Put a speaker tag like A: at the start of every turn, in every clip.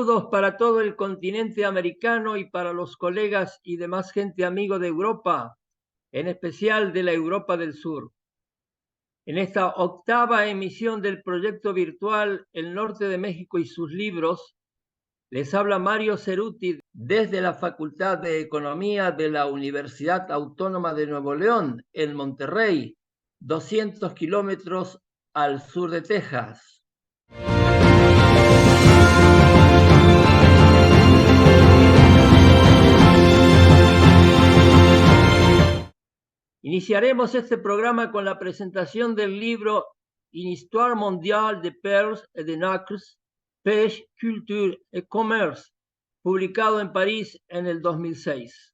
A: Saludos para todo el continente americano y para los colegas y demás gente amigo de Europa, en especial de la Europa del Sur. En esta octava emisión del proyecto virtual El Norte de México y sus libros, les habla Mario Ceruti desde la Facultad de Economía de la Universidad Autónoma de Nuevo León, en Monterrey, 200 kilómetros al sur de Texas. Iniciaremos este programa con la presentación del libro Une histoire mondiale des perles et des nacres, pêche, culture et commerce, publicado en París en el 2006.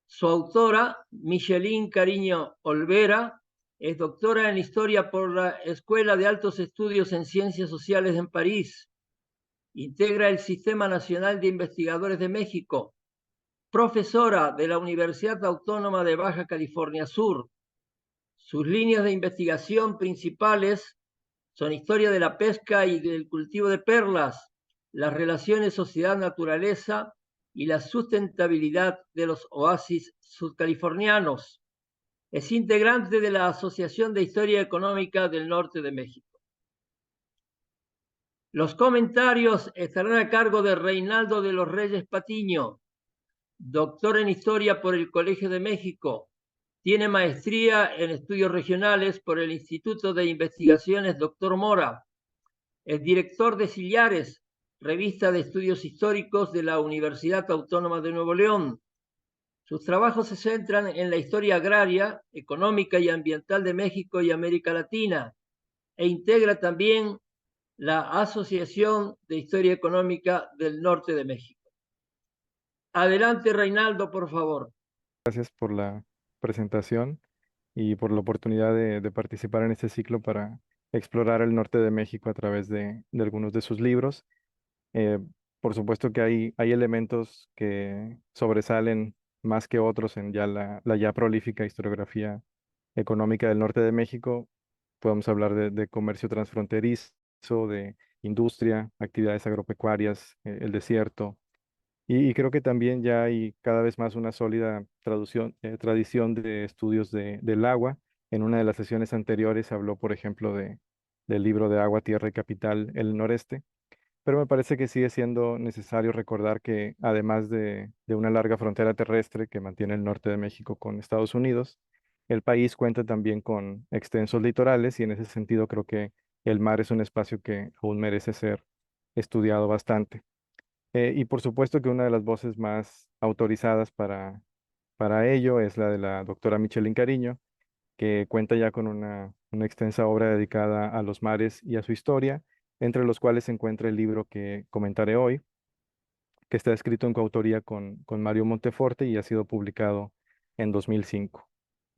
A: Su autora, Micheline Cariño Olvera, es doctora en Historia por la Escuela de Altos Estudios en Ciencias Sociales en París. Integra el Sistema Nacional de Investigadores de México, profesora de la Universidad Autónoma de Baja California Sur. Sus líneas de investigación principales son historia de la pesca y del cultivo de perlas, las relaciones sociedad-naturaleza y la sustentabilidad de los oasis sudcalifornianos. Es integrante de la Asociación de Historia Económica del Norte de México. Los comentarios estarán a cargo de Reinaldo de los Reyes Patiño, doctor en Historia por el Colegio de México. Tiene maestría en estudios regionales por el Instituto de Investigaciones Dr. Mora. Es director de Sillares, revista de estudios históricos de la Universidad Autónoma de Nuevo León. Sus trabajos se centran en la historia agraria, económica y ambiental de México y América Latina, e integra también la Asociación de Historia Económica del Norte de México. Adelante, Reinaldo, por favor.
B: Gracias por la presentación y por la oportunidad de participar en este ciclo para explorar el norte de México a través de algunos de sus libros. Eh, por supuesto que hay elementos que sobresalen más que otros en ya la ya prolífica historiografía económica del norte de México. Podemos hablar de comercio transfronterizo, de industria, actividades agropecuarias, el desierto. Y creo que también ya hay cada vez más una sólida tradición de estudios del agua. En una de las sesiones anteriores se habló, por ejemplo, del libro de Agua, Tierra y Capital, El Noreste, pero me parece que sigue siendo necesario recordar que además de una larga frontera terrestre que mantiene el norte de México con Estados Unidos, el país cuenta también con extensos litorales y en ese sentido creo que el mar es un espacio que aún merece ser estudiado bastante. Y por supuesto que una de las voces más autorizadas para ello es la de la doctora Micheline Cariño, que cuenta ya con una extensa obra dedicada a los mares y a su historia, entre los cuales se encuentra el libro que comentaré hoy, que está escrito en coautoría con Mario Monteforte y ha sido publicado en 2005.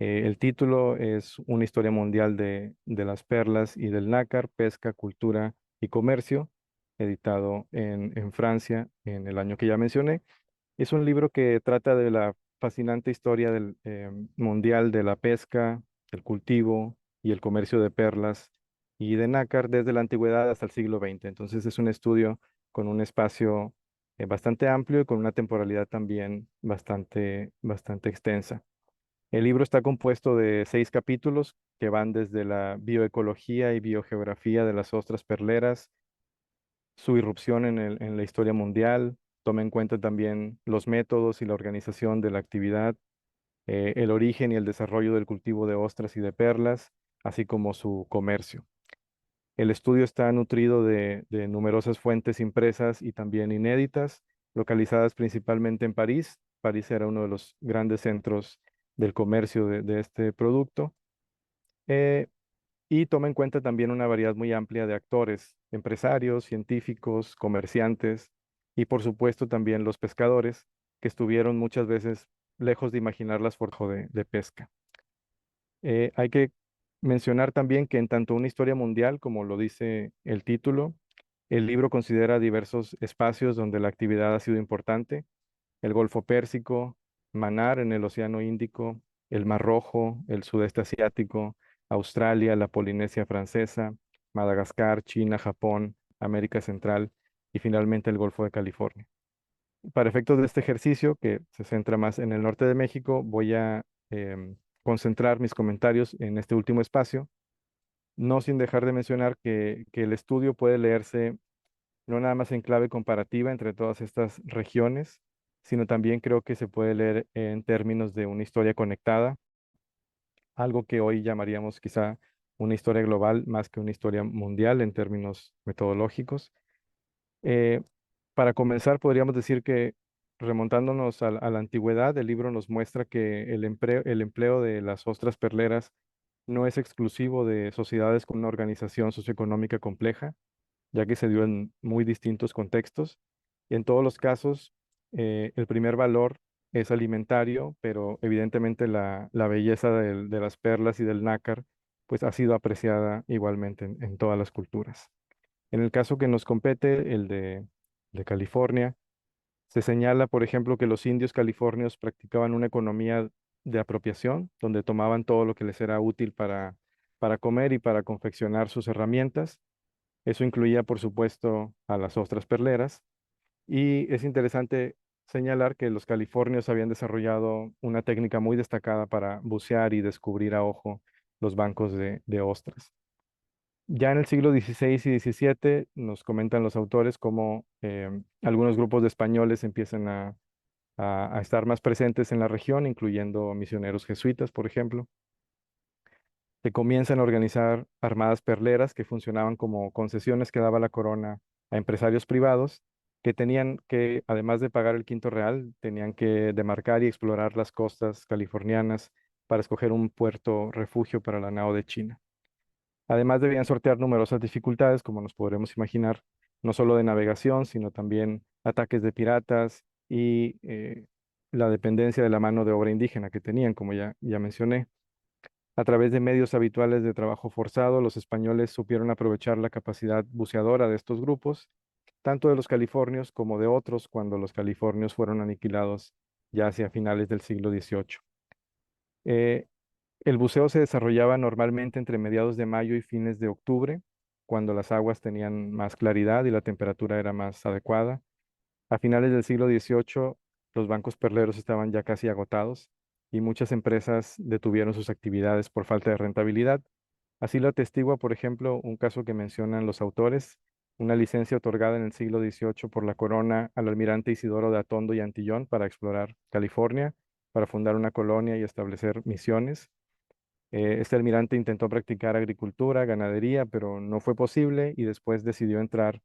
B: El título es Una historia mundial de las perlas y del nácar, pesca, cultura y comercio, editado en Francia en el año que ya mencioné. Es un libro que trata de la fascinante historia mundial de la pesca, el cultivo y el comercio de perlas y de nácar desde la antigüedad hasta el siglo XX. Entonces es un estudio con un espacio bastante amplio y con una temporalidad también bastante extensa. El libro está compuesto de 6 capítulos que van desde la bioecología y biogeografía de las ostras perleras, su irrupción en la historia mundial, toma en cuenta también los métodos y la organización de la actividad, el origen y el desarrollo del cultivo de ostras y de perlas, así como su comercio. El estudio está nutrido de numerosas fuentes impresas y también inéditas, localizadas principalmente en París. París era uno de los grandes centros del comercio de este producto. Eh, y toma en cuenta también una variedad muy amplia de actores, empresarios, científicos, comerciantes y por supuesto también los pescadores, que estuvieron muchas veces lejos de imaginar las formas de pesca. Hay que mencionar también que en tanto una historia mundial, como lo dice el título, el libro considera diversos espacios donde la actividad ha sido importante: el Golfo Pérsico, Manar en el Océano Índico, el Mar Rojo, el Sudeste Asiático, Australia, la Polinesia Francesa, Madagascar, China, Japón, América Central y finalmente el Golfo de California. Para efectos de este ejercicio, que se centra más en el norte de México, voy a concentrar mis comentarios en este último espacio, no sin dejar de mencionar que el estudio puede leerse no nada más en clave comparativa entre todas estas regiones, sino también creo que se puede leer en términos de una historia conectada, algo que hoy llamaríamos quizá una historia global más que una historia mundial en términos metodológicos. Eh, para comenzar, podríamos decir que remontándonos a la antigüedad, el libro nos muestra que el empleo de las ostras perleras no es exclusivo de sociedades con una organización socioeconómica compleja, ya que se dio en muy distintos contextos. Y en todos los casos, el primer valor es alimentario, pero evidentemente la belleza de las perlas y del nácar, pues ha sido apreciada igualmente en todas las culturas. En el caso que nos compete, el de California, se señala, por ejemplo, que los indios californios practicaban una economía de apropiación, donde tomaban todo lo que les era útil para comer y para confeccionar sus herramientas. Eso incluía, por supuesto, a las ostras perleras. Y es interesante señalar que los californios habían desarrollado una técnica muy destacada para bucear y descubrir a ojo los bancos de ostras. Ya en el siglo XVI y XVII nos comentan los autores cómo algunos grupos de españoles empiezan a estar más presentes en la región, incluyendo misioneros jesuitas, por ejemplo. Se comienzan a organizar armadas perleras que funcionaban como concesiones que daba la corona a empresarios privados que tenían que, además de pagar el quinto real, tenían que demarcar y explorar las costas californianas para escoger un puerto refugio para la nao de China. Además, debían sortear numerosas dificultades, como nos podremos imaginar, no solo de navegación, sino también ataques de piratas y la dependencia de la mano de obra indígena que tenían, como ya mencioné. A través de medios habituales de trabajo forzado, los españoles supieron aprovechar la capacidad buceadora de estos grupos, tanto de los californios como de otros, cuando los californios fueron aniquilados ya hacia finales del siglo XVIII. El buceo se desarrollaba normalmente entre mediados de mayo y fines de octubre, cuando las aguas tenían más claridad y la temperatura era más adecuada. A finales del siglo XVIII, los bancos perleros estaban ya casi agotados y muchas empresas detuvieron sus actividades por falta de rentabilidad. Así lo atestigua, por ejemplo, un caso que mencionan los autores, una licencia otorgada en el siglo XVIII por la corona al almirante Isidoro de Atondo y Antillón para explorar California, para fundar una colonia y establecer misiones. Este almirante intentó practicar agricultura, ganadería, pero no fue posible y después decidió entrar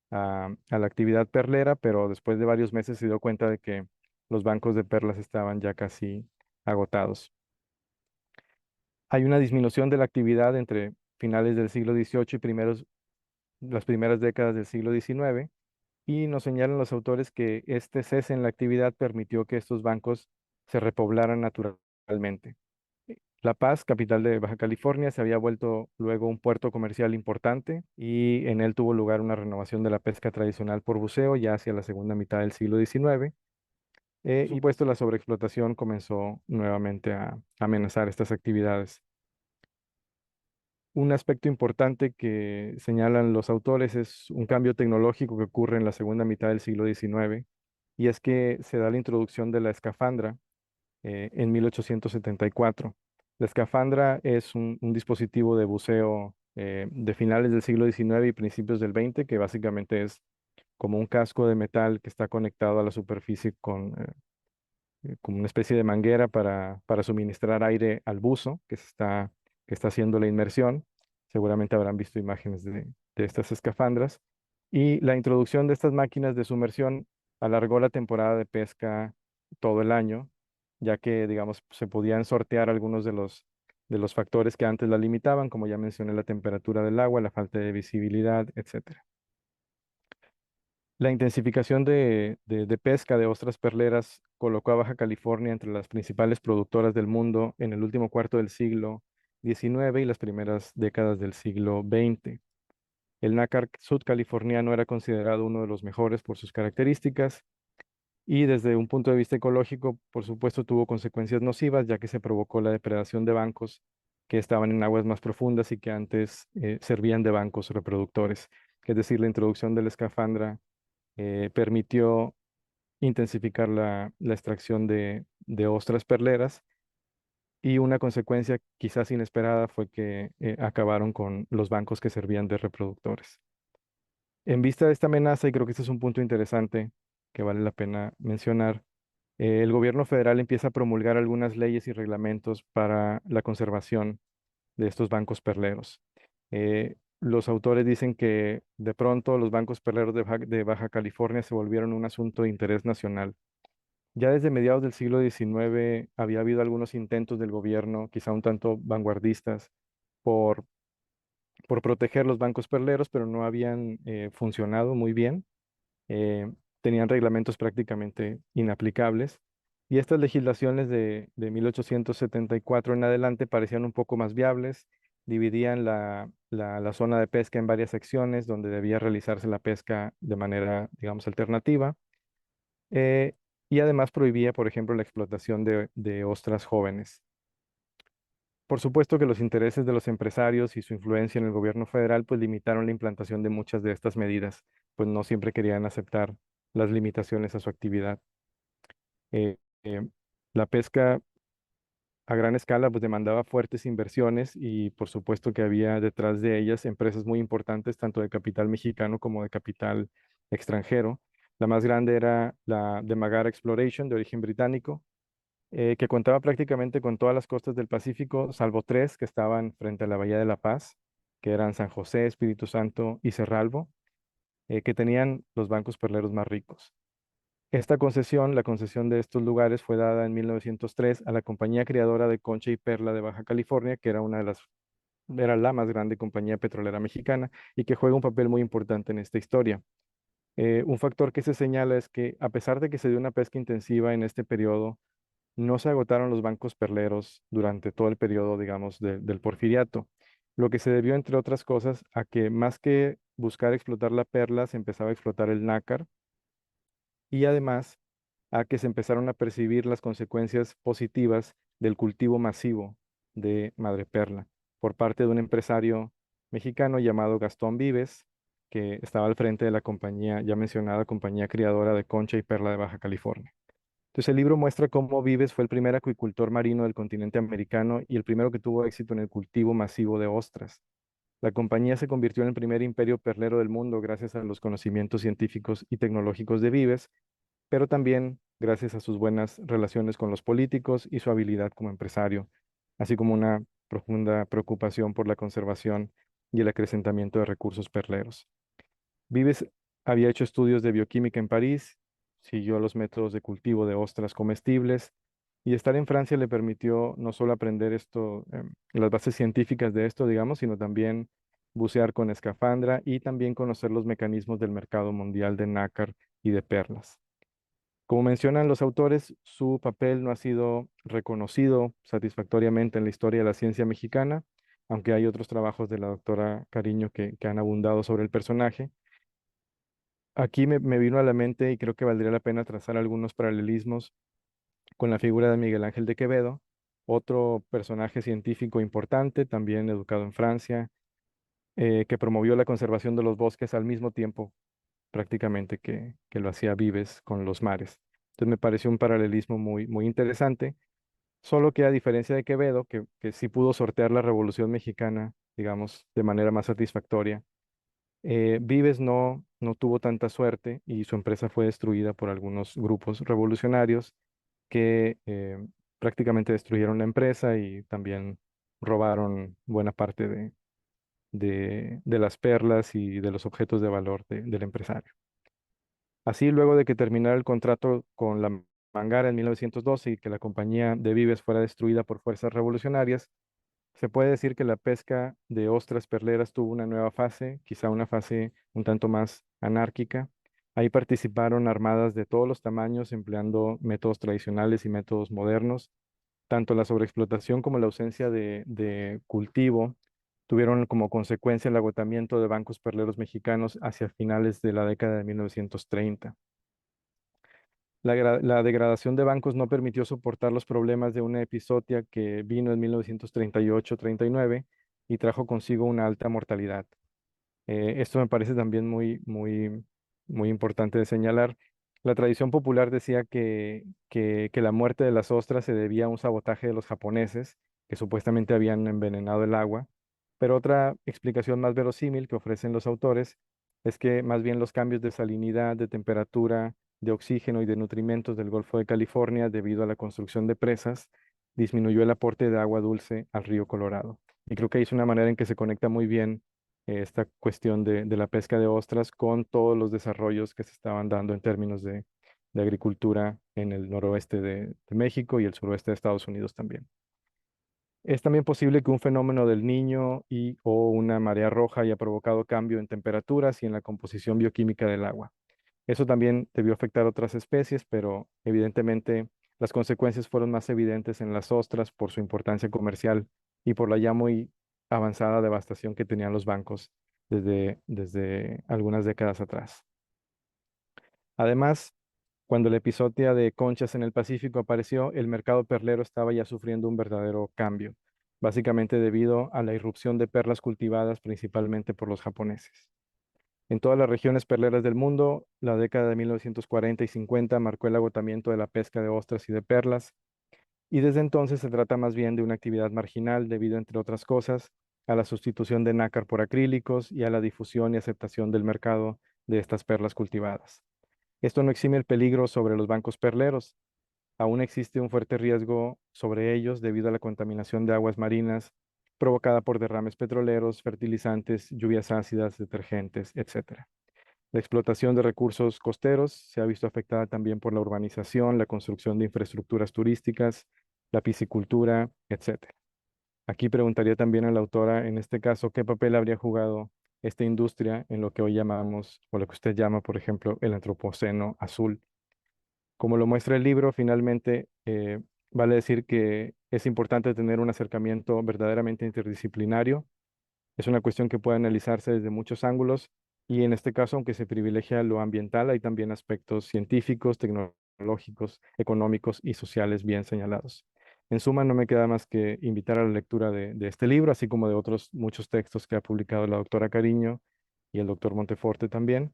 B: a la actividad perlera, pero después de varios meses se dio cuenta de que los bancos de perlas estaban ya casi agotados. Hay una disminución de la actividad entre finales del siglo XVIII y las primeras décadas del siglo XIX, y nos señalan los autores que este cese en la actividad permitió que estos bancos se repoblaran naturalmente. La Paz, capital de Baja California, se había vuelto luego un puerto comercial importante y en él tuvo lugar una renovación de la pesca tradicional por buceo ya hacia la segunda mitad del siglo XIX. Y puesto la sobreexplotación comenzó nuevamente a amenazar estas actividades. Un aspecto importante que señalan los autores es un cambio tecnológico que ocurre en la segunda mitad del siglo XIX, y es que se da la introducción de la escafandra en 1874. La escafandra es un dispositivo de buceo de finales del siglo XIX y principios del XX, que básicamente es como un casco de metal que está conectado a la superficie con como una especie de manguera para suministrar aire al buzo que está haciendo la inmersión. Seguramente habrán visto imágenes de estas escafandras. Y la introducción de estas máquinas de sumersión alargó la temporada de pesca todo el año, ya que, digamos, se podían sortear algunos de los factores que antes la limitaban, como ya mencioné, la temperatura del agua, la falta de visibilidad, etcétera. La intensificación de pesca de ostras perleras colocó a Baja California entre las principales productoras del mundo en el último cuarto del siglo XIX y las primeras décadas del siglo XX. El nácar sudcaliforniano era considerado uno de los mejores por sus características y desde un punto de vista ecológico, por supuesto, tuvo consecuencias nocivas, ya que se provocó la depredación de bancos que estaban en aguas más profundas y que antes servían de bancos reproductores. Es decir, la introducción de la escafandra permitió intensificar la extracción de ostras perleras y una consecuencia quizás inesperada fue que acabaron con los bancos que servían de reproductores. En vista de esta amenaza, y creo que este es un punto interesante que vale la pena mencionar, el gobierno federal empieza a promulgar algunas leyes y reglamentos para la conservación de estos bancos perleros. Los autores dicen que de pronto los bancos perleros de Baja California se volvieron un asunto de interés nacional. Ya desde mediados del siglo XIX había habido algunos intentos del gobierno, quizá un tanto vanguardistas, por, por proteger los bancos perleros, pero no habían funcionado muy bien. eh, Tenían reglamentos prácticamente inaplicables. Y estas legislaciones de 1874 en adelante parecían un poco más viables, dividían la zona de pesca en varias secciones donde debía realizarse la pesca de manera, digamos, alternativa. eh, y además prohibía, por ejemplo, la explotación de ostras jóvenes. Por supuesto que los intereses de los empresarios y su influencia en el gobierno federal pues limitaron la implantación de muchas de estas medidas, pues no siempre querían aceptar las limitaciones a su actividad. Eh, eh, la pesca a gran escala pues demandaba fuertes inversiones y por supuesto que había detrás de ellas empresas muy importantes, tanto de capital mexicano como de capital extranjero. La más grande era la de Magara Exploration, de origen británico, que contaba prácticamente con todas las costas del Pacífico, salvo tres que estaban frente a la Bahía de La Paz, que eran San José, Espíritu Santo y Cerralbo, que tenían los bancos perleros más ricos. Esta concesión, la concesión de estos lugares, fue dada en 1903 a la compañía creadora de Concha y Perla de Baja California, que era era la más grande compañía petrolera mexicana y que juega un papel muy importante en esta historia. Un factor que se señala es que a pesar de que se dio una pesca intensiva en este periodo, no se agotaron los bancos perleros durante todo el periodo, digamos, del Porfiriato, lo que se debió, entre otras cosas, a que más que buscar explotar la perla, se empezaba a explotar el nácar y además a que se empezaron a percibir las consecuencias positivas del cultivo masivo de madreperla por parte de un empresario mexicano llamado Gastón Vives, que estaba al frente de la compañía, ya mencionada compañía criadora de concha y perla de Baja California. Entonces el libro muestra cómo Vives fue el primer acuicultor marino del continente americano y el primero que tuvo éxito en el cultivo masivo de ostras. La compañía se convirtió en el primer imperio perlero del mundo gracias a los conocimientos científicos y tecnológicos de Vives, pero también gracias a sus buenas relaciones con los políticos y su habilidad como empresario, así como una profunda preocupación por la conservación y el acrecentamiento de recursos perleros. Vives había hecho estudios de bioquímica en París, siguió los métodos de cultivo de ostras comestibles y estar en Francia le permitió no solo aprender esto, las bases científicas de esto, digamos, sino también bucear con escafandra y también conocer los mecanismos del mercado mundial de nácar y de perlas. Como mencionan los autores, su papel no ha sido reconocido satisfactoriamente en la historia de la ciencia mexicana, aunque hay otros trabajos de la doctora Cariño que han abundado sobre el personaje. Aquí me vino a la mente y creo que valdría la pena trazar algunos paralelismos con la figura de Miguel Ángel de Quevedo, otro personaje científico importante, también educado en Francia, que promovió la conservación de los bosques al mismo tiempo prácticamente que lo hacía Vives con los mares. Entonces me pareció un paralelismo muy interesante, solo que a diferencia de Quevedo, que sí pudo sortear la Revolución Mexicana, digamos, de manera más satisfactoria, Vives no tuvo tanta suerte y su empresa fue destruida por algunos grupos revolucionarios que prácticamente destruyeron la empresa y también robaron buena parte de las perlas y de los objetos de valor del empresario. Así, luego de que terminara el contrato con la Mangara en 1912 y que la compañía de Vives fuera destruida por fuerzas revolucionarias, se puede decir que la pesca de ostras perleras tuvo una nueva fase, quizá una fase un tanto más anárquica. Ahí participaron armadas de todos los tamaños, empleando métodos tradicionales y métodos modernos. Tanto la sobreexplotación como la ausencia de cultivo tuvieron como consecuencia el agotamiento de bancos perleros mexicanos hacia finales de la década de 1930. La degradación de bancos no permitió soportar los problemas de una epizotia que vino en 1938-39 y trajo consigo una alta mortalidad. Esto me parece también muy muy importante de señalar. La tradición popular decía que la muerte de las ostras se debía a un sabotaje de los japoneses, que supuestamente habían envenenado el agua, pero otra explicación más verosímil que ofrecen los autores es que más bien los cambios de salinidad, de temperatura, de oxígeno y de nutrimentos del Golfo de California debido a la construcción de presas disminuyó el aporte de agua dulce al río Colorado. Y creo que ahí es una manera en que se conecta muy bien esta cuestión de la pesca de ostras con todos los desarrollos que se estaban dando en términos de agricultura en el noroeste de México y el suroeste de Estados Unidos también. Es también posible que un fenómeno del Niño y o una marea roja haya provocado cambio en temperaturas y en la composición bioquímica del agua. Eso también debió afectar a otras especies, pero evidentemente las consecuencias fueron más evidentes en las ostras por su importancia comercial y por la ya muy avanzada devastación que tenían los bancos desde algunas décadas atrás. Además, cuando la epizodia de conchas en el Pacífico apareció, el mercado perlero estaba ya sufriendo un verdadero cambio, básicamente debido a la irrupción de perlas cultivadas principalmente por los japoneses. En todas las regiones perleras del mundo, la década de 1940 y 50 marcó el agotamiento de la pesca de ostras y de perlas, y desde entonces se trata más bien de una actividad marginal debido, entre otras cosas, a la sustitución de nácar por acrílicos y a la difusión y aceptación del mercado de estas perlas cultivadas. Esto no exime el peligro sobre los bancos perleros. Aún existe un fuerte riesgo sobre ellos debido a la contaminación de aguas marinas provocada por derrames petroleros, fertilizantes, lluvias ácidas, detergentes, etc. La explotación de recursos costeros se ha visto afectada también por la urbanización, la construcción de infraestructuras turísticas, la piscicultura, etc. Aquí preguntaría también a la autora, en este caso, ¿qué papel habría jugado esta industria en lo que hoy llamamos, o lo que usted llama, por ejemplo, el antropoceno azul? Como lo muestra el libro, finalmente, vale decir que es importante tener un acercamiento verdaderamente interdisciplinario. Es una cuestión que puede analizarse desde muchos ángulos y en este caso, aunque se privilegia lo ambiental, hay también aspectos científicos, tecnológicos, económicos y sociales bien señalados. En suma, no me queda más que invitar a la lectura de este libro, así como de otros muchos textos que ha publicado la doctora Cariño y el doctor Monteforte también,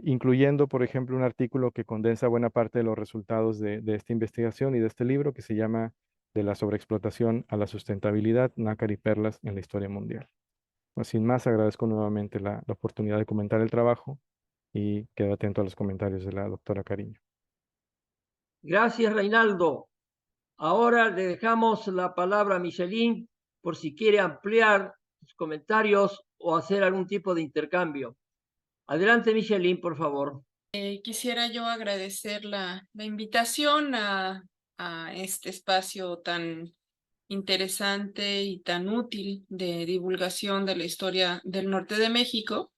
B: incluyendo, por ejemplo, un artículo que condensa buena parte de los resultados de esta investigación y de este libro que se llama De la sobreexplotación a la sustentabilidad, nácar y perlas en la historia mundial. Pues, sin más, agradezco nuevamente la oportunidad de comentar el trabajo y quedo atento a los comentarios de la doctora Cariño.
A: Gracias, Reinaldo. Ahora le dejamos la palabra a Michelin por si quiere ampliar sus comentarios o hacer algún tipo de intercambio. Adelante, Michelin, por favor.
C: Quisiera yo agradecer la invitación a este espacio tan interesante y tan útil de divulgación de la historia del norte de México.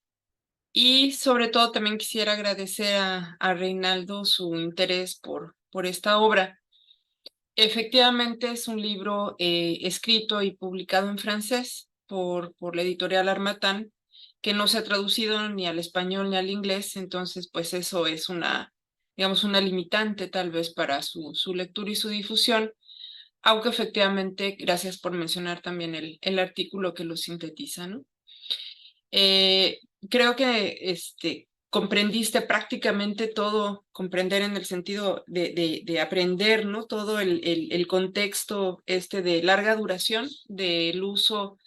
C: Y sobre todo también quisiera agradecer a Reinaldo su interés por esta obra. Efectivamente es un libro escrito y publicado en francés por la editorial Harmattan, que no se ha traducido ni al español ni al inglés, entonces pues eso es digamos, una limitante tal vez para su lectura y su difusión, aunque efectivamente, gracias por mencionar también el artículo que lo sintetiza, ¿no? Creo que comprendiste prácticamente todo, comprender en el sentido de aprender, ¿no? Todo el contexto de larga duración del uso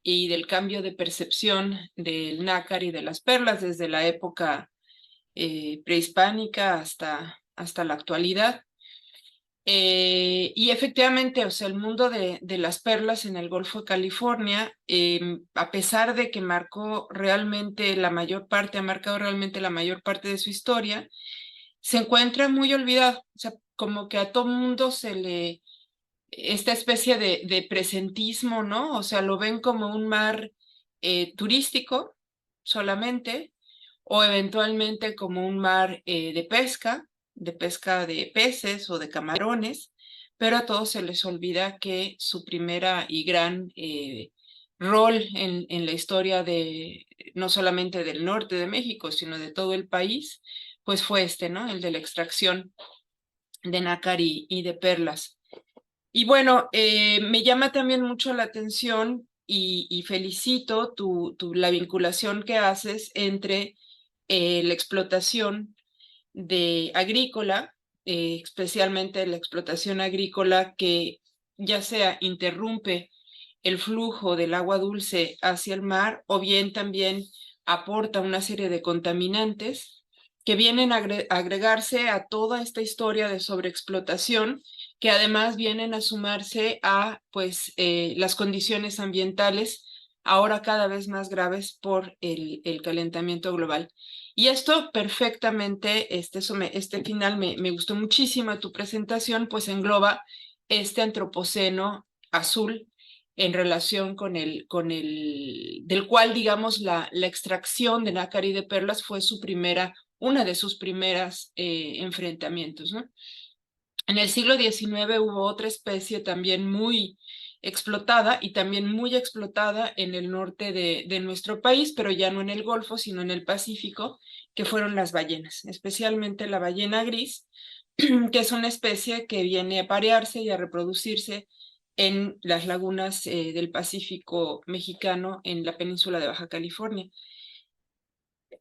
C: y del cambio de percepción del nácar y de las perlas desde la época prehispánica hasta la actualidad. Y efectivamente, o sea, el mundo de las perlas en el Golfo de California, a pesar de que marcó realmente la mayor parte, ha marcado realmente la mayor parte de su historia, se encuentra muy olvidado. O sea, como que a todo mundo esta especie de presentismo, ¿no? O sea, lo ven como un mar turístico solamente, o eventualmente como un mar de pesca de peces o de camarones, pero a todos se les olvida que su primera y gran rol en la historia no solamente del norte de México, sino de todo el país, pues fue ¿no? El de la extracción de nácar y de perlas. Y bueno, me llama también mucho la atención y felicito la vinculación que haces entre la explotación agrícola, especialmente la explotación agrícola que ya sea interrumpe el flujo del agua dulce hacia el mar o bien también aporta una serie de contaminantes que vienen a agregarse a toda esta historia de sobreexplotación, que además vienen a sumarse a pues, las condiciones ambientales ahora cada vez más graves por el calentamiento global. Y esto perfectamente, este final me gustó muchísimo de tu presentación, pues engloba este antropoceno azul en relación con del cual, digamos, la extracción de nácar y de perlas fue una de sus primeras enfrentamientos, ¿no? En el siglo XIX hubo otra especie también muy explotada y también muy explotada en el norte de nuestro país, pero ya no en el Golfo, sino en el Pacífico, que fueron las ballenas, especialmente la ballena gris, que es una especie que viene a parearse y a reproducirse en las lagunas del Pacífico mexicano en la península de Baja California.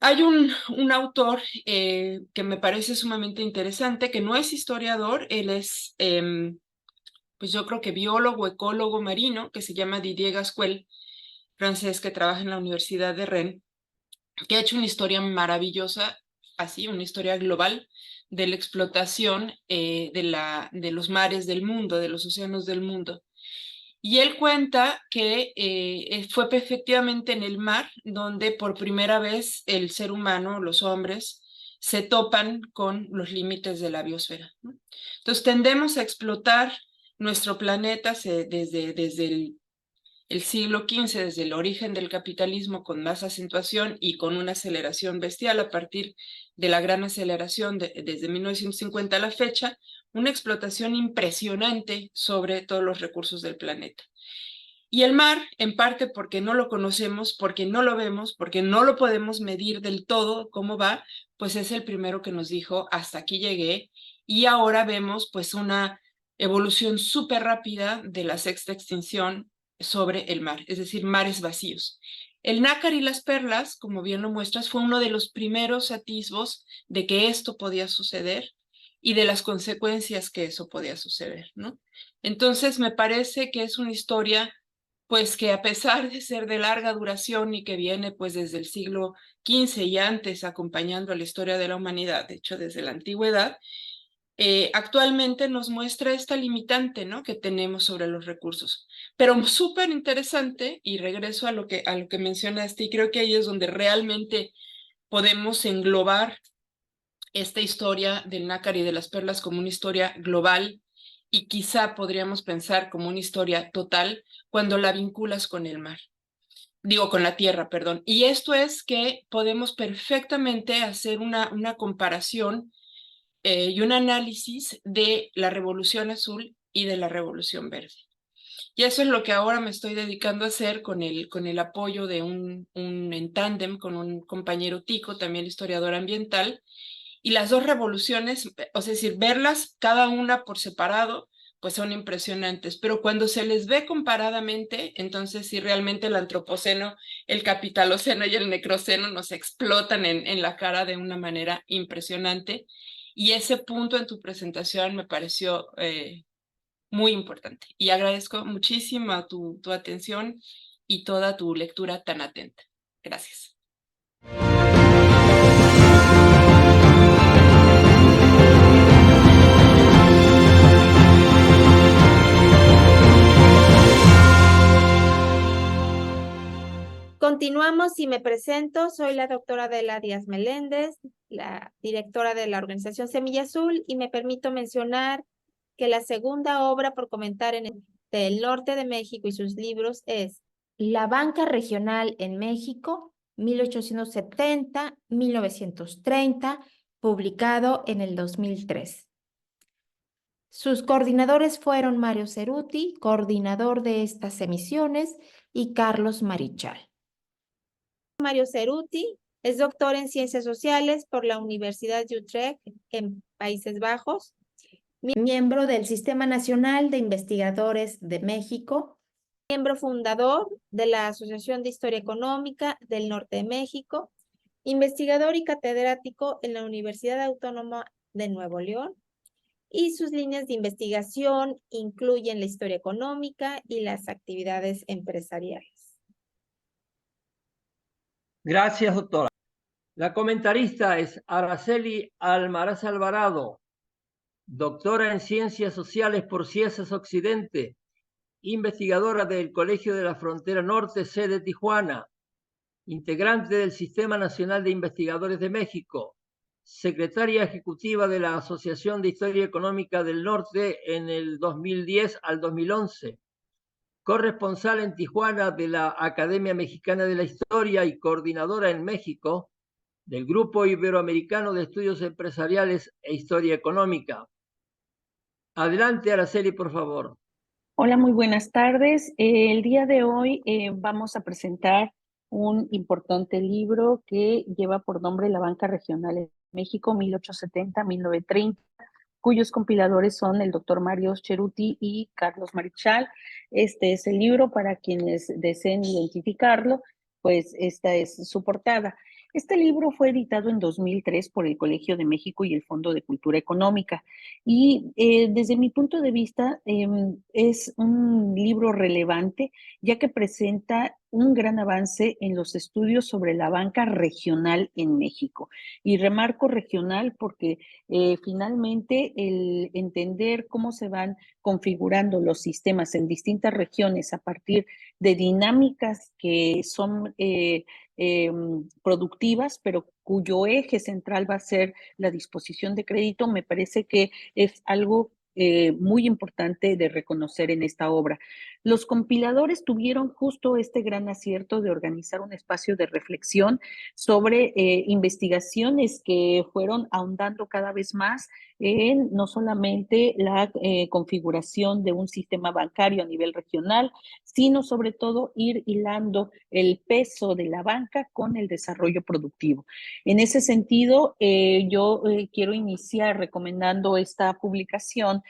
C: Hay un autor que me parece sumamente interesante, que no es historiador, él es, pues yo creo que biólogo, ecólogo marino, que se llama Didier Gasquel, francés, que trabaja en la Universidad de Rennes, que ha hecho una historia maravillosa, así, una historia global de la explotación de los mares del mundo, de los océanos del mundo. Y él cuenta que fue efectivamente en el mar donde por primera vez el ser humano, los hombres, se topan con los límites de la biosfera, ¿no? Entonces tendemos a explotar nuestro planeta desde el siglo XV, desde el origen del capitalismo, con más acentuación y con una aceleración bestial a partir de la gran aceleración desde 1950 a la fecha, una explotación impresionante sobre todos los recursos del planeta. Y el mar, en parte porque no lo conocemos, porque no lo vemos, porque no lo podemos medir del todo cómo va, pues es el primero que nos dijo, hasta aquí llegué, y ahora vemos pues una evolución súper rápida de la sexta extinción sobre el mar, es decir, mares vacíos. El nácar y las perlas, como bien lo muestras, fue uno de los primeros atisbos de que esto podía suceder y de las consecuencias que eso podía suceder, ¿no? Entonces, me parece que es una historia pues que a pesar de ser de larga duración y que viene pues desde el siglo XV y antes acompañando a la historia de la humanidad, de hecho desde la antigüedad, actualmente nos muestra esta limitante, ¿no?, que tenemos sobre los recursos. Pero súper interesante, y regreso a lo que mencionaste, y creo que ahí es donde realmente podemos englobar esta historia del nácar y de las perlas como una historia global, y quizá podríamos pensar como una historia total cuando la vinculas con el mar. Digo, con la tierra, perdón. Y esto es que podemos perfectamente hacer una comparación y un análisis de la Revolución Azul y de la Revolución Verde. Y eso es lo que ahora me estoy dedicando a hacer con el apoyo de en tándem con un compañero tico, también historiador ambiental. Y las dos revoluciones, es decir, verlas cada una por separado, pues son impresionantes, pero cuando se les ve comparadamente, entonces sí realmente el antropoceno, el capitaloceno y el necroceno nos explotan en la cara de una manera impresionante. Y ese punto en tu presentación me pareció muy importante. Y agradezco muchísimo tu atención y toda tu lectura tan atenta. Gracias.
D: Continuamos y me presento. Soy la doctora Adela Díaz Meléndez, la directora de la organización Semilla Azul, y me permito mencionar que la segunda obra por comentar del norte de México y sus libros es La Banca Regional en México, 1870-1930, publicado en el 2003. Sus coordinadores fueron Mario Ceruti, coordinador de estas emisiones, y Carlos Marichal. Mario Ceruti es doctor en Ciencias Sociales por la Universidad de Utrecht en Países Bajos, miembro del Sistema Nacional de Investigadores de México, miembro fundador de la Asociación de Historia Económica del Norte de México investigador y catedrático en la Universidad Autónoma de Nuevo León, y sus líneas de investigación incluyen la historia económica y las actividades empresariales.
A: Gracias, doctora. La comentarista es Araceli Almaraz Alvarado, doctora en Ciencias Sociales por CIESAS Occidente, investigadora del Colegio de la Frontera Norte, sede Tijuana, integrante del Sistema Nacional de Investigadores de México, secretaria ejecutiva de la Asociación de Historia Económica del Norte en el 2010 al 2011, corresponsal en Tijuana de la Academia Mexicana de la Historia y coordinadora en México del Grupo Iberoamericano de Estudios Empresariales e Historia Económica. Adelante, Araceli, por favor.
E: Hola, muy buenas tardes. El día de hoy vamos a presentar un importante libro que lleva por nombre La Banca Regional en México, 1870-1930, cuyos compiladores son el doctor Mario Cerutti y Carlos Marichal. Este es el libro para quienes deseen identificarlo, pues esta es su portada. Este libro fue editado en 2003 por el Colegio de México y el Fondo de Cultura Económica. Y desde mi punto de vista es un libro relevante, ya que presenta un gran avance en los estudios sobre la banca regional en México. Y remarco regional porque finalmente el entender cómo se van configurando los sistemas en distintas regiones a partir de dinámicas que son productivas, pero cuyo eje central va a ser la disposición de crédito, me parece que es algo muy importante de reconocer en esta obra. Los compiladores tuvieron justo este gran acierto de organizar un espacio de reflexión sobre investigaciones que fueron ahondando cada vez más en no solamente la configuración de un sistema bancario a nivel regional, sino sobre todo ir hilando el peso de la banca con el desarrollo productivo. En ese sentido, yo quiero iniciar recomendando esta publicación,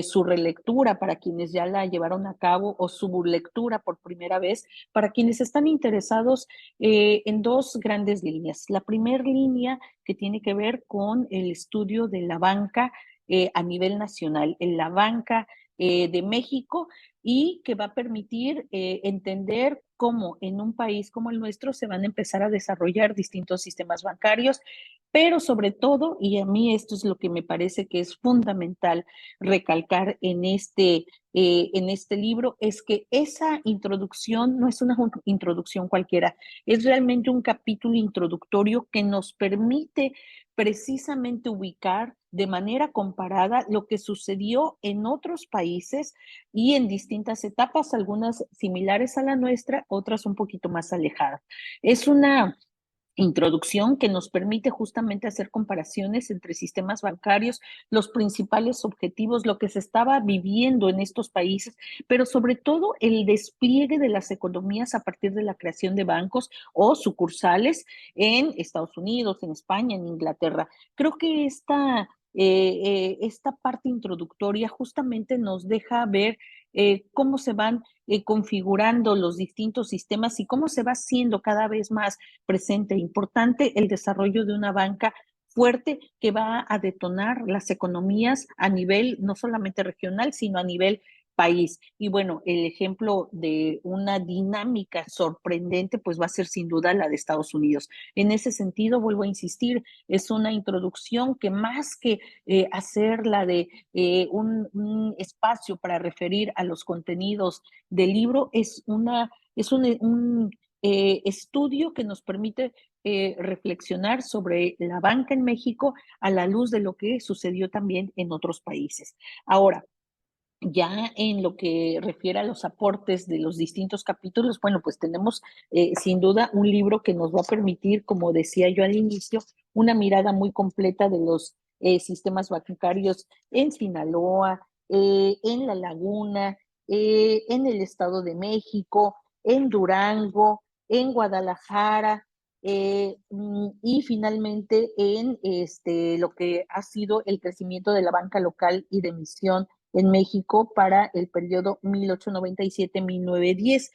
E: su relectura para quienes ya la llevaron a cabo o su lectura por primera vez para quienes están interesados en dos grandes líneas. La primera línea que tiene que ver con el estudio de la banca a nivel nacional, en la banca de México, y que va a permitir entender cómo en un país como el nuestro se van a empezar a desarrollar distintos sistemas bancarios, pero sobre todo, y a mí esto es lo que me parece que es fundamental recalcar en este libro, es que esa introducción no es una introducción cualquiera, es realmente un capítulo introductorio que nos permite precisamente ubicar de manera comparada lo que sucedió en otros países y en distintas etapas, algunas similares a la nuestra, otras un poquito más alejadas. Es una introducción que nos permite justamente hacer comparaciones entre sistemas bancarios, los principales objetivos, lo que se estaba viviendo en estos países, pero sobre todo el despliegue de las economías a partir de la creación de bancos o sucursales en Estados Unidos, en España, en Inglaterra. Creo que esta parte introductoria justamente nos deja ver cómo se van configurando los distintos sistemas y cómo se va haciendo cada vez más presente e importante el desarrollo de una banca fuerte que va a detonar las economías a nivel no solamente regional, sino a nivel país. Y bueno, el ejemplo de una dinámica sorprendente, pues va a ser sin duda la de Estados Unidos. En ese sentido, vuelvo a insistir, es una introducción que más que hacerla de un espacio para referir a los contenidos del libro, es un estudio que nos permite reflexionar sobre la banca en México a la luz de lo que sucedió también en otros países. Ahora, ya en lo que refiere a los aportes de los distintos capítulos, bueno, pues tenemos sin duda un libro que nos va a permitir, como decía yo al inicio, una mirada muy completa de los sistemas bancarios en Sinaloa, en La Laguna, en el Estado de México, en Durango, en Guadalajara, y finalmente en lo que ha sido el crecimiento de la banca local y de emisión en México para el periodo 1897-1910.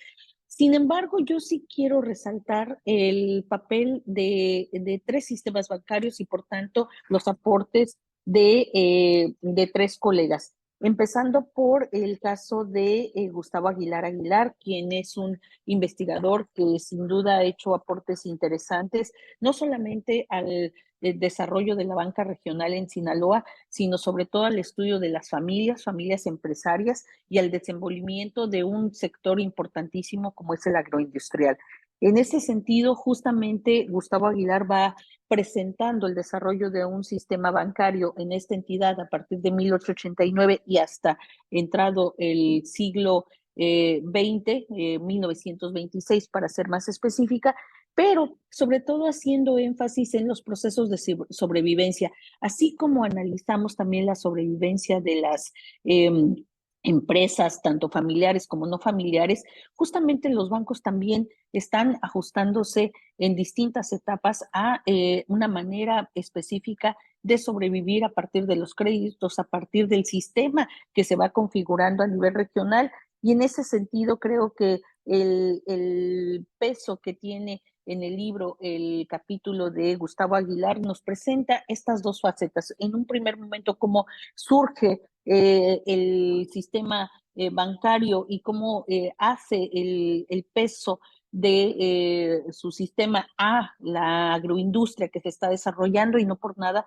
E: Sin embargo, yo sí quiero resaltar el papel de tres sistemas bancarios y, por tanto, los aportes de tres colegas. Empezando por el caso de Gustavo Aguilar Aguilar, quien es un investigador que sin duda ha hecho aportes interesantes, no solamente al desarrollo de la banca regional en Sinaloa, sino sobre todo al estudio de las familias empresarias y al desenvolvimiento de un sector importantísimo como es el agroindustrial. En ese sentido, justamente Gustavo Aguilar va presentando el desarrollo de un sistema bancario en esta entidad a partir de 1889 y hasta entrado el siglo XX, 1926 para ser más específica, pero sobre todo haciendo énfasis en los procesos de sobrevivencia, así como analizamos también la sobrevivencia de las empresas, tanto familiares como no familiares. Justamente los bancos también están ajustándose en distintas etapas a una manera específica de sobrevivir a partir de los créditos, a partir del sistema que se va configurando a nivel regional. Y en ese sentido creo que el peso que tiene en el libro el capítulo de Gustavo Aguilar nos presenta estas dos facetas. En un primer momento, cómo surge el sistema bancario y cómo hace el peso de su sistema a la agroindustria que se está desarrollando, y no por nada,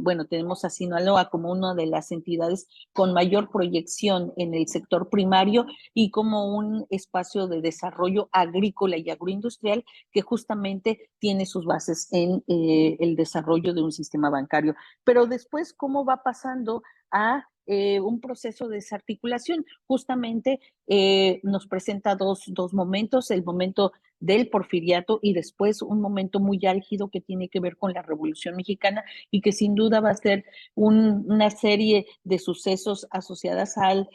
E: bueno, tenemos a Sinaloa como una de las entidades con mayor proyección en el sector primario y como un espacio de desarrollo agrícola y agroindustrial que justamente tiene sus bases en el desarrollo de un sistema bancario. Pero después, ¿cómo va pasando a un proceso de desarticulación? Justamente nos presenta dos momentos, el momento del porfiriato y después un momento muy álgido que tiene que ver con la Revolución Mexicana y que sin duda va a ser una serie de sucesos asociadas al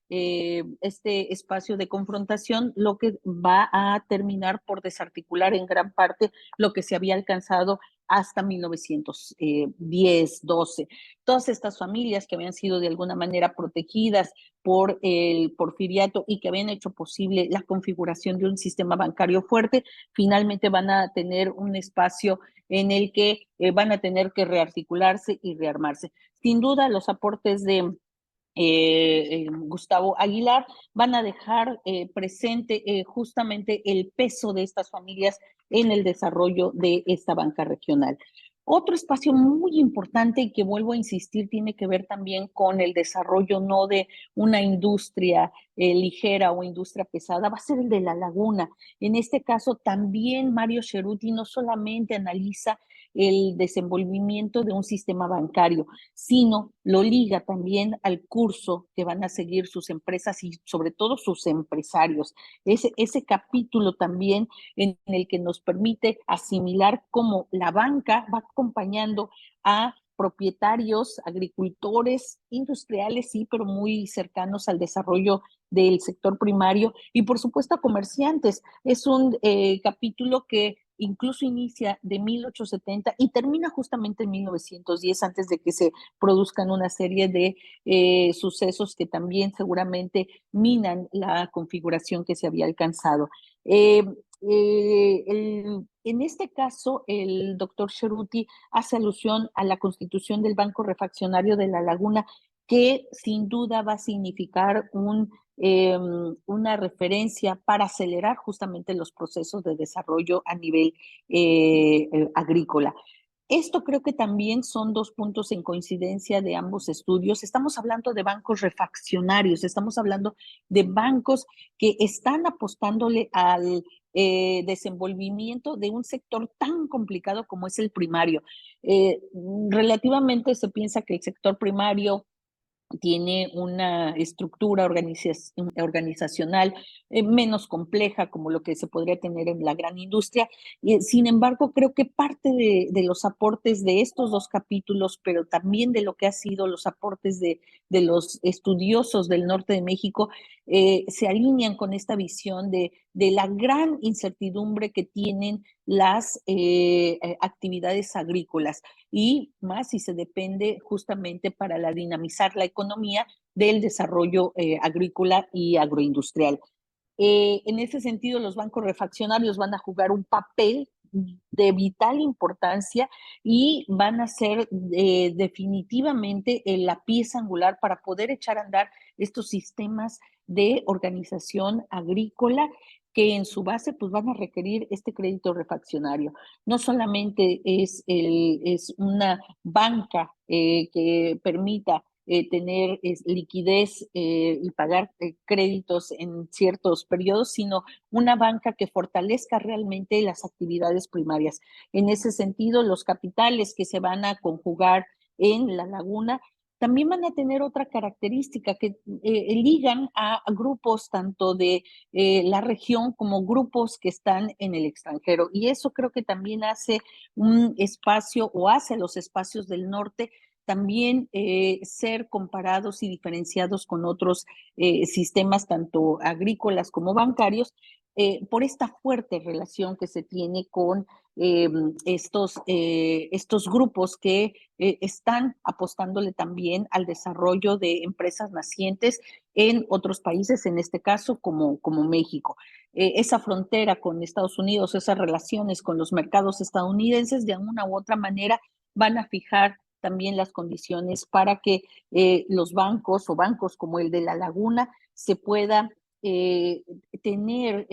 E: este espacio de confrontación, lo que va a terminar por desarticular en gran parte lo que se había alcanzado hasta 1910, 12. Todas estas familias que habían sido de alguna manera protegidas por el porfiriato y que habían hecho posible la configuración de un sistema bancario fuerte, finalmente van a tener un espacio en el que van a tener que rearticularse y rearmarse. Sin duda, los aportes de Gustavo Aguilar van a dejar presente justamente el peso de estas familias en el desarrollo de esta banca regional. Otro espacio muy importante y que vuelvo a insistir tiene que ver también con el desarrollo no de una industria ligera o industria pesada, va a ser el de la laguna. En este caso también Mario Cerutti no solamente analiza el desenvolvimiento de un sistema bancario, sino lo liga también al curso que van a seguir sus empresas y sobre todo sus empresarios. Ese capítulo también en el que nos permite asimilar cómo la banca va acompañando a propietarios, agricultores, industriales, sí, pero muy cercanos al desarrollo del sector primario y por supuesto a comerciantes. Es un capítulo que incluso inicia de 1870 y termina justamente en 1910 antes de que se produzcan una serie de sucesos que también seguramente minan la configuración que se había alcanzado. En este caso, el doctor Cerutti hace alusión a la constitución del Banco Refaccionario de La Laguna, que sin duda va a significar una referencia para acelerar justamente los procesos de desarrollo a nivel agrícola. Esto creo que también son dos puntos en coincidencia de ambos estudios. Estamos hablando de bancos refaccionarios, estamos hablando de bancos que están apostándole al desenvolvimiento de un sector tan complicado como es el primario. Relativamente se piensa que el sector primario tiene una estructura organizacional menos compleja como lo que se podría tener en la gran industria. Sin embargo, creo que parte de los aportes de estos dos capítulos, pero también de lo que ha sido los aportes de los estudiosos del norte de México, se alinean con esta visión de la gran incertidumbre que tienen las actividades agrícolas y más si se depende justamente para dinamizar la economía del desarrollo agrícola y agroindustrial. En ese sentido, los bancos refaccionarios van a jugar un papel de vital importancia y van a ser definitivamente la pieza angular para poder echar a andar estos sistemas de organización agrícola que en su base pues van a requerir este crédito refaccionario. No solamente es una banca que permita tener liquidez y pagar créditos en ciertos periodos, sino una banca que fortalezca realmente las actividades primarias. En ese sentido, los capitales que se van a conjugar en la laguna también van a tener otra característica que ligan a grupos tanto de la región como grupos que están en el extranjero. Y eso creo que también hace un espacio o hace los espacios del norte también ser comparados y diferenciados con otros sistemas, tanto agrícolas como bancarios, por esta fuerte relación que se tiene con estos grupos que están apostándole también al desarrollo de empresas nacientes en otros países, en este caso como México. Esa frontera con Estados Unidos, esas relaciones con los mercados estadounidenses, de una u otra manera van a fijar también las condiciones para que los bancos o bancos como el de La Laguna se pueda tener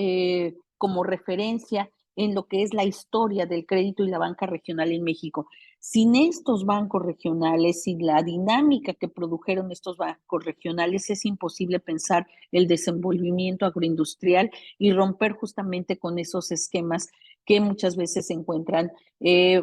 E: como referencia en lo que es la historia del crédito y la banca regional en México. Sin estos bancos regionales, sin la dinámica que produjeron estos bancos regionales, es imposible pensar el desenvolvimiento agroindustrial y romper justamente con esos esquemas que muchas veces se encuentran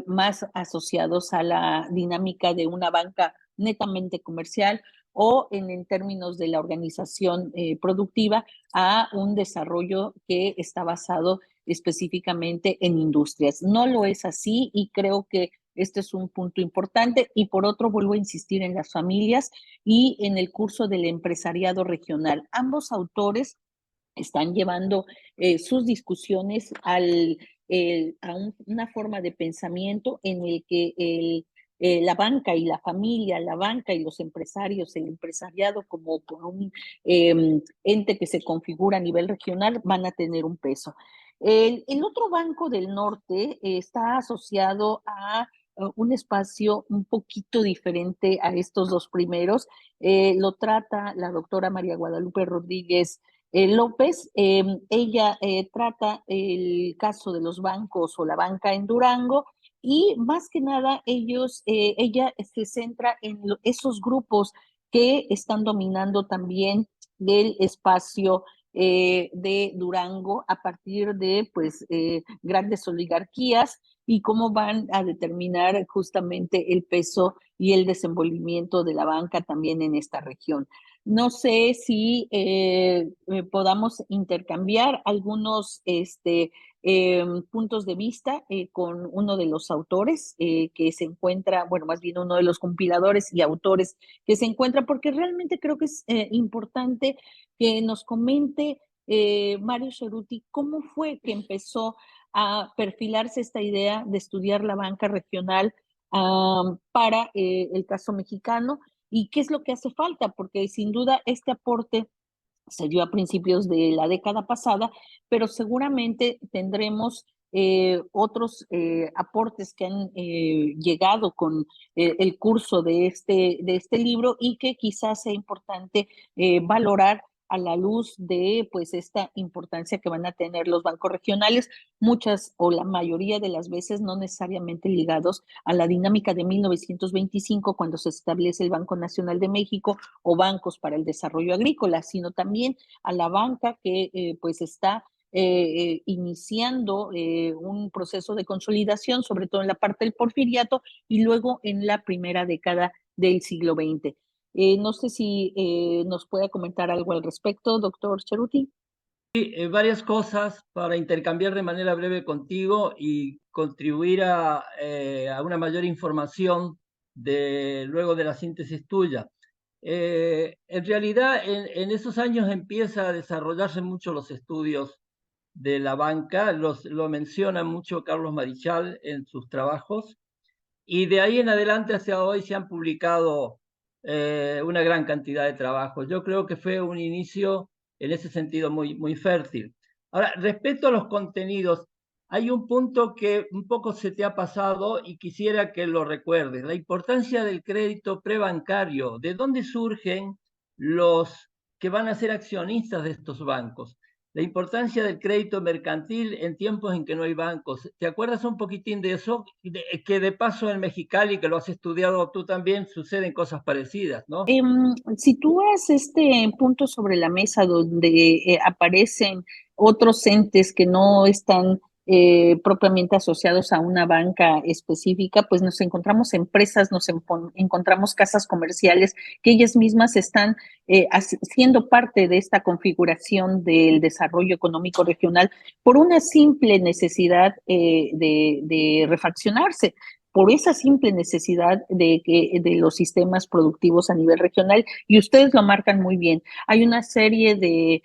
E: más asociados a la dinámica de una banca netamente comercial o en términos de la organización productiva a un desarrollo que está basado específicamente en industrias. No lo es así y creo que este es un punto importante. Y por otro, vuelvo a insistir en las familias y en el curso del empresariado regional. Ambos autores están llevando sus discusiones a una forma de pensamiento en el que la banca y la familia, la banca y los empresarios, el empresariado como un ente que se configura a nivel regional van a tener un peso. El otro banco del norte está asociado a un espacio un poquito diferente a estos dos primeros. Lo trata la doctora María Guadalupe Rodríguez López. Ella trata el caso de los bancos o la banca en Durango y más que nada ella se centra en esos grupos que están dominando también del espacio de Durango a partir de pues grandes oligarquías y cómo van a determinar justamente el peso y el desenvolvimiento de la banca también en esta región. No sé si podamos intercambiar algunos puntos de vista con uno de los autores que se encuentra, bueno, más bien uno de los compiladores y autores que se encuentra, porque realmente creo que es importante que nos comente Mario Ceruti cómo fue que empezó a perfilarse esta idea de estudiar la banca regional para el caso mexicano y qué es lo que hace falta, porque sin duda este aporte se dio a principios de la década pasada, pero seguramente tendremos otros aportes que han llegado con el curso de este libro y que quizás sea importante valorar a la luz de pues esta importancia que van a tener los bancos regionales, muchas o la mayoría de las veces no necesariamente ligados a la dinámica de 1925 cuando se establece el Banco Nacional de México o bancos para el desarrollo agrícola, sino también a la banca que pues está iniciando un proceso de consolidación, sobre todo en la parte del porfiriato y luego en la primera década del siglo XX. No sé si nos puede comentar algo al respecto, doctor Ceruti.
A: Varias cosas para intercambiar de manera breve contigo y contribuir a una mayor información luego de la síntesis tuya. En realidad, en esos años empieza a desarrollarse mucho los estudios de la banca, lo menciona mucho Carlos Marichal en sus trabajos, y de ahí en adelante hacia hoy se han publicado una gran cantidad de trabajos. Yo creo que fue un inicio en ese sentido muy fértil. Ahora, respecto a los contenidos, hay un punto que un poco se te ha pasado y quisiera que lo recuerdes, la importancia del crédito prebancario. ¿De dónde surgen los que van a ser accionistas de estos bancos? La importancia del crédito mercantil en tiempos en que no hay bancos. ¿Te acuerdas un poquitín de eso? Que de paso en Mexicali, que lo has estudiado tú también, suceden cosas parecidas, ¿no?
E: Sitúas este punto sobre la mesa donde aparecen otros entes que no están propiamente asociados a una banca específica, pues nos encontramos empresas, encontramos casas comerciales que ellas mismas están siendo parte de esta configuración del desarrollo económico regional por una simple necesidad de refaccionarse, por esa simple necesidad de los sistemas productivos a nivel regional, y ustedes lo marcan muy bien. Hay una serie de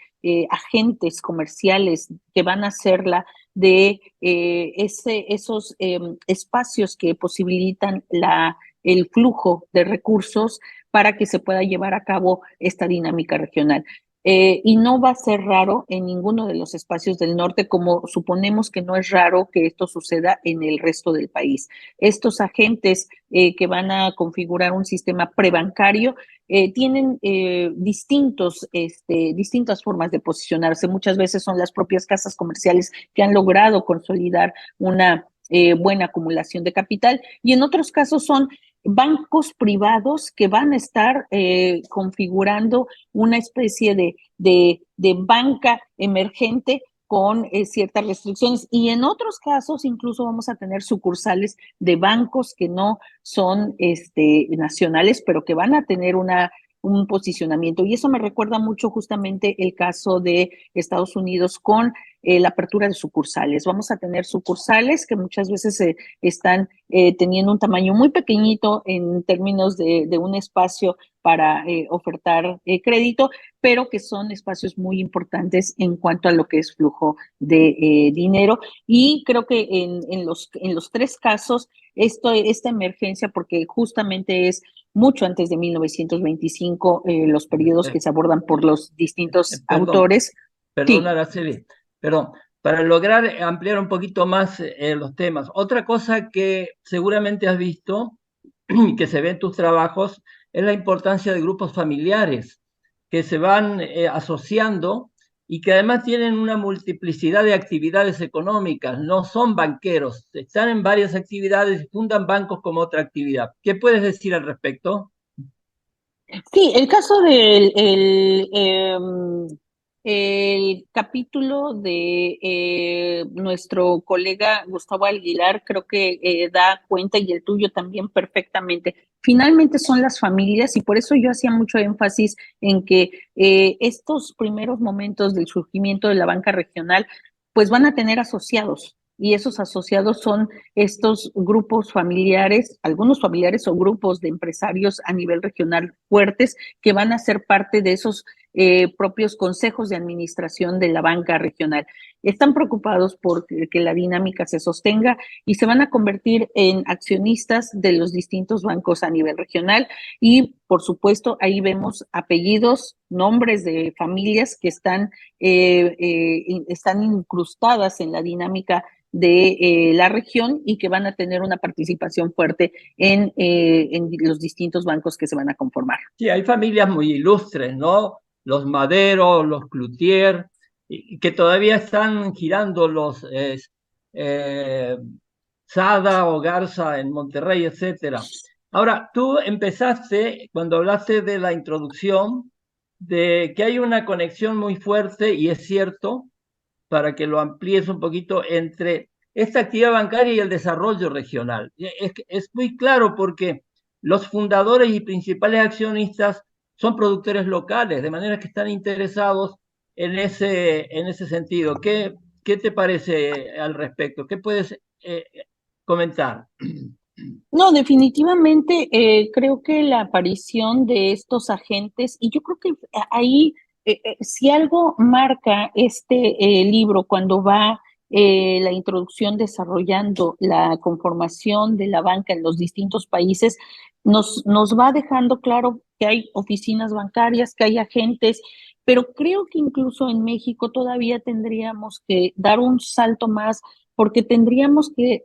E: agentes comerciales que van a hacerla de esos espacios que posibilitan el flujo de recursos para que se pueda llevar a cabo esta dinámica regional. Y no va a ser raro en ninguno de los espacios del norte, como suponemos que no es raro que esto suceda en el resto del país. Estos agentes que van a configurar un sistema prebancario tienen distintas formas de posicionarse. Muchas veces son las propias casas comerciales que han logrado consolidar una buena acumulación de capital, y en otros casos son bancos privados que van a estar configurando una especie de banca emergente con ciertas restricciones, y en otros casos incluso vamos a tener sucursales de bancos que no son nacionales, pero que van a tener un posicionamiento. Y eso me recuerda mucho justamente el caso de Estados Unidos con la apertura de sucursales. Vamos a tener sucursales que muchas veces están teniendo un tamaño muy pequeñito en términos de un espacio para ofertar crédito, pero que son espacios muy importantes en cuanto a lo que es flujo de dinero. Y creo que en los tres casos, esta emergencia, porque justamente es mucho antes de 1925, los periodos que se abordan por los distintos autores.
A: Perdón, Araceli, perdón, para lograr ampliar un poquito más los temas. Otra cosa que seguramente has visto y que se ve en tus trabajos es la importancia de grupos familiares que se van asociando y que además tienen una multiplicidad de actividades económicas, no son banqueros, están en varias actividades y fundan bancos como otra actividad. ¿Qué puedes decir al respecto?
E: Sí, el caso del el capítulo de nuestro colega Gustavo Aguilar creo que da cuenta, y el tuyo también perfectamente. Finalmente son las familias, y por eso yo hacía mucho énfasis en que estos primeros momentos del surgimiento de la banca regional pues van a tener asociados, y esos asociados son estos grupos familiares, algunos familiares o grupos de empresarios a nivel regional fuertes que van a ser parte de esos propios consejos de administración de la banca regional. Están preocupados por que la dinámica se sostenga y se van a convertir en accionistas de los distintos bancos a nivel regional, y por supuesto ahí vemos apellidos, nombres de familias que están incrustadas en la dinámica de la región y que van a tener una participación fuerte en los distintos bancos que se van a conformar.
A: Sí, hay familias muy ilustres, ¿no? Los Madero, los Cloutier, y que todavía están girando los Sada o Garza en Monterrey, etcétera. Ahora, tú empezaste, cuando hablaste de la introducción, de que hay una conexión muy fuerte, y es cierto, para que lo amplíes un poquito, entre esta actividad bancaria y el desarrollo regional. Es muy claro porque los fundadores y principales accionistas son productores locales, de manera que están interesados en ese sentido. ¿Qué te parece al respecto? ¿Qué puedes comentar?
E: No, definitivamente creo que la aparición de estos agentes, y yo creo que ahí, si algo marca este libro cuando va la introducción desarrollando la conformación de la banca en los distintos países, nos va dejando claro que hay oficinas bancarias, que hay agentes, pero creo que incluso en México todavía tendríamos que dar un salto más porque tendríamos que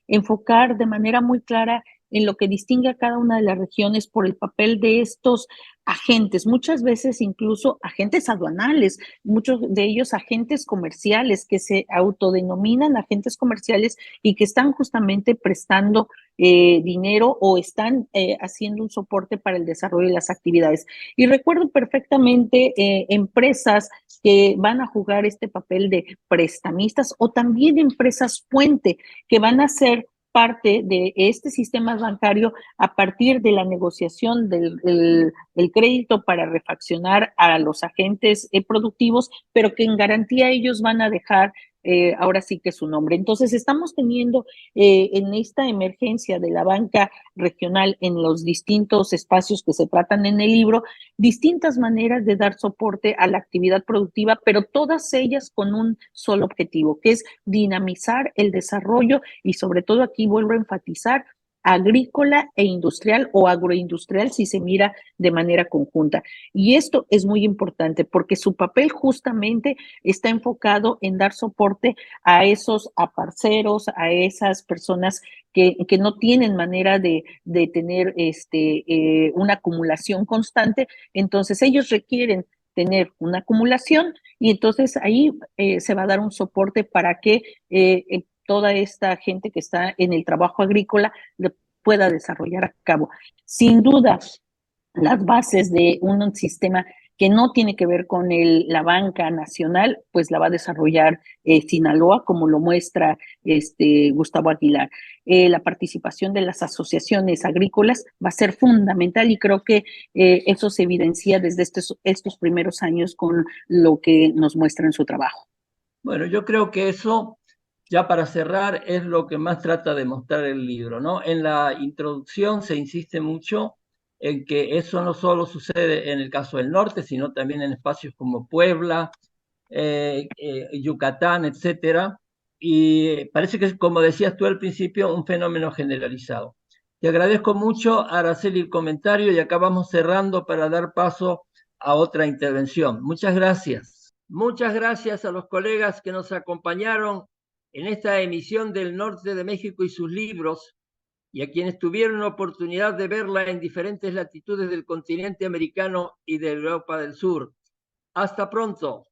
E: enfocar de manera muy clara en lo que distingue a cada una de las regiones por el papel de estos agentes, muchas veces incluso agentes aduanales, muchos de ellos agentes comerciales que se autodenominan agentes comerciales y que están justamente prestando dinero o están haciendo un soporte para el desarrollo de las actividades. Y recuerdo perfectamente empresas que van a jugar este papel de prestamistas o también empresas puente que van a ser parte de este sistema bancario a partir de la negociación del crédito para refaccionar a los agentes productivos, pero que en garantía ellos van a dejar ahora sí que su nombre. Entonces, estamos teniendo en esta emergencia de la banca regional en los distintos espacios que se tratan en el libro, distintas maneras de dar soporte a la actividad productiva, pero todas ellas con un solo objetivo, que es dinamizar el desarrollo y sobre todo aquí vuelvo a enfatizar agrícola e industrial o agroindustrial si se mira de manera conjunta. Y esto es muy importante porque su papel justamente está enfocado en dar soporte a esos aparceros, a esas personas que no tienen manera de tener una acumulación constante. Entonces ellos requieren tener una acumulación y entonces ahí se va a dar un soporte para que toda esta gente que está en el trabajo agrícola lo pueda desarrollar a cabo. Sin duda, las bases de un sistema que no tiene que ver con la banca nacional, pues la va a desarrollar Sinaloa, como lo muestra Gustavo Aguilar. La participación de las asociaciones agrícolas va a ser fundamental y creo que eso se evidencia desde estos primeros años con lo que nos muestra en su trabajo.
A: Bueno, yo creo que eso, ya para cerrar, es lo que más trata de mostrar el libro, ¿no? En la introducción se insiste mucho en que eso no solo sucede en el caso del norte, sino también en espacios como Puebla, Yucatán, etcétera. Y parece que, como decías tú al principio, un fenómeno generalizado. Te agradezco mucho, Araceli, el comentario y acá vamos cerrando para dar paso a otra intervención. Muchas gracias. Muchas gracias a los colegas que nos acompañaron en esta emisión del Norte de México y sus libros, y a quienes tuvieron la oportunidad de verla en diferentes latitudes del continente americano y de Europa del Sur. Hasta pronto.